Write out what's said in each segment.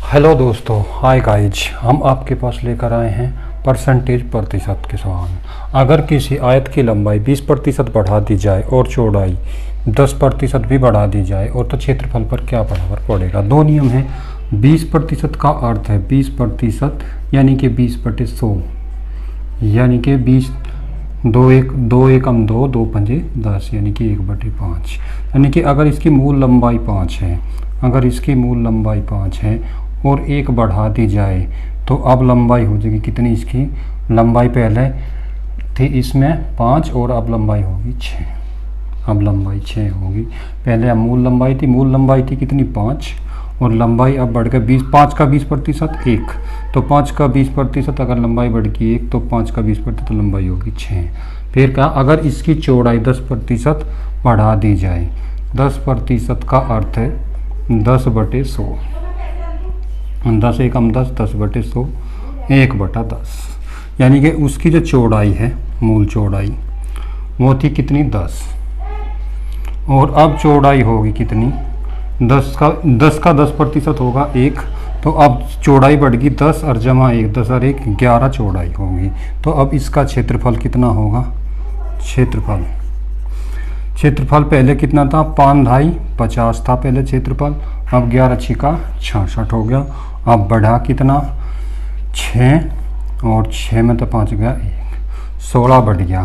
Hello दोस्तों, hi guys. हम आपके पास लेकर आए हैं परसेंटेज प्रतिशत के सवाल। अगर किसी आयत की लंबाई 20% बढ़ा दी जाए और चौड़ाई 10% भी बढ़ा दी जाए और तो क्षेत्रफल पर क्या प्रभाव पड़ेगा। दो नियम हैं। 20% का अर्थ है 20% यानी कि 20/100 यानी कि 20 दो एकम 2 2 पंजे 10 यानी कि 1/5। यानी कि अगर इसकी मूल लंबाई 5 है, अगर इसकी मूल लंबाई 5 है और 1 बढ़ा दी जाए तो अब लंबाई हो जाएगी कितनी। इसकी लंबाई पहले थी इसमें 5 और अब लंबाई होगी 6। अब लंबाई 6 होगी। पहले अब मूल लंबाई थी कितनी 5 और लंबाई अब बढ़ गई 5 का 20% 1। तो 5 का 20% अगर लंबाई बढ़ गई 1 तो 5 का 20% लंबाई होगी 6। फिर क्या, अगर इसकी चौड़ाई 10% बढ़ा दी जाए। 10% का अर्थ है 10/100। 10 एकम 10 10/100 1/10। यानी कि उसकी जो चौड़ाई है मूल चौड़ाई वो थी कितनी 10 और अब चौड़ाई होगी कितनी 10 का 10% होगा 1। तो अब चौड़ाई बढ़ गई 10 और जमा 1 10 और 1 11 चौड़ाई होगी। तो अब इसका क्षेत्रफल कितना होगा। क्षेत्रफल पहले कितना था 5 2.5 50 था पहले क्षेत्रफल। अब 11 छिका 66 हो गया। अब बढ़ा कितना 6 और 6 में तो 5 गया 1 16 बढ़ गया।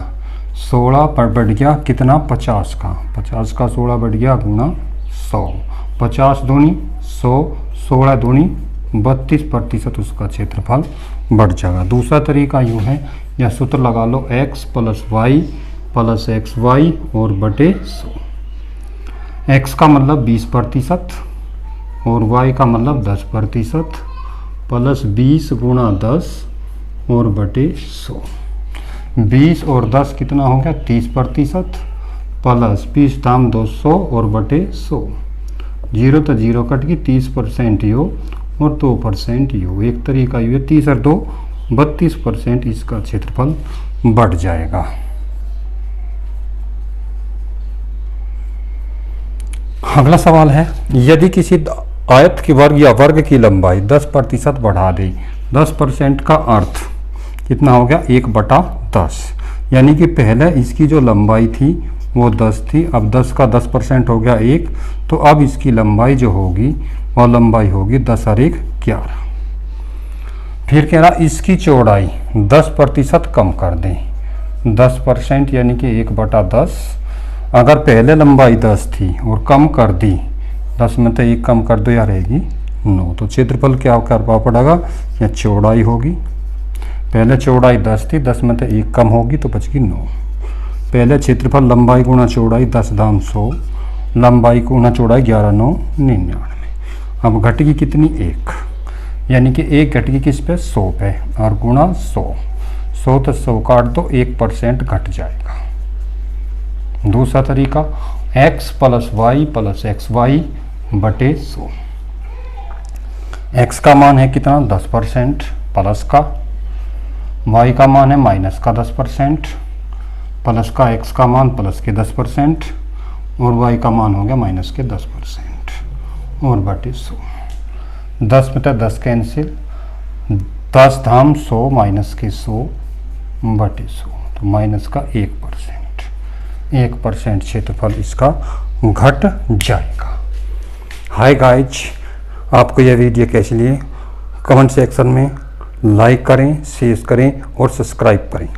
16 पर बढ़ गया कितना 50 का 16 बढ़ गया गुना 100। 50 दूनी 100 16 दूनी 32% उसका क्षेत्रफल बढ़ जाएगा। दूसरा तरीका यूँ है, या सूत्र लगा लो x + y + xy और बटे 100। x का मतलब 20% और y का मतलब 10% प्लस 20 गुणा 10 और बटे 100। 20 और 10 कितना हो गया 30% प्लस 20 दाम 200 और बटे 100। 0 तो 0 कट गई 30% यो और 2% यो। एक तरीका यो 30 और 2 32% इसका क्षेत्रफल बढ़ जाएगा। अगला सवाल है, यदि किसी आयत की वर्ग या वर्ग की लंबाई 10% बढ़ा दे। 10% का अर्थ कितना हो गया 1/10। यानी कि पहले इसकी जो लंबाई थी वो 10 थी, अब 10 का 10% हो गया 1। तो अब इसकी लंबाई जो होगी वो लंबाई होगी 10 और 1 11। फिर कह रहा इसकी चौड़ाई 10% कम कर दें। 10% यानी कि 1/10। अगर पहले लंबाई 10 थी और कम कर दी 10 में तो 1 कम कर दो या रहेगी 9। तो क्षेत्रफल क्या करना पड़ेगा, या चौड़ाई होगी। पहले चौड़ाई 10 थी, 10 में तो 1 कम होगी तो बचगी 9। पहले क्षेत्रफल लंबाई गुणा चौड़ाई 10 दाम 100, लंबाई गुणा चौड़ाई 11 9 99। अब घटगी कितनी 1, यानी कि 1 घटगी किस पे 100 पे और गुणा 100। 100 तो 100 काट दो 1% घट जाएगा। दूसरा तरीका x + y + xy बटे 100। x का मान है कितना 10% प्लस का, y का मान है माइनस का 10%, प्लस का x का मान प्लस के 10% और y का मान हो गया माइनस के 10% और बटे 100। 10 में तो 10 कैंसिल, 10 धाम 100 माइनस के 100 बटे 100 तो माइनस का 1% क्षेत्रफल इसका घट जाएगा। हाय गाइज, आपको यह वीडियो कैसी लगी कमेंट सेक्शन में लाइक करें, शेयर करें और सब्सक्राइब करें।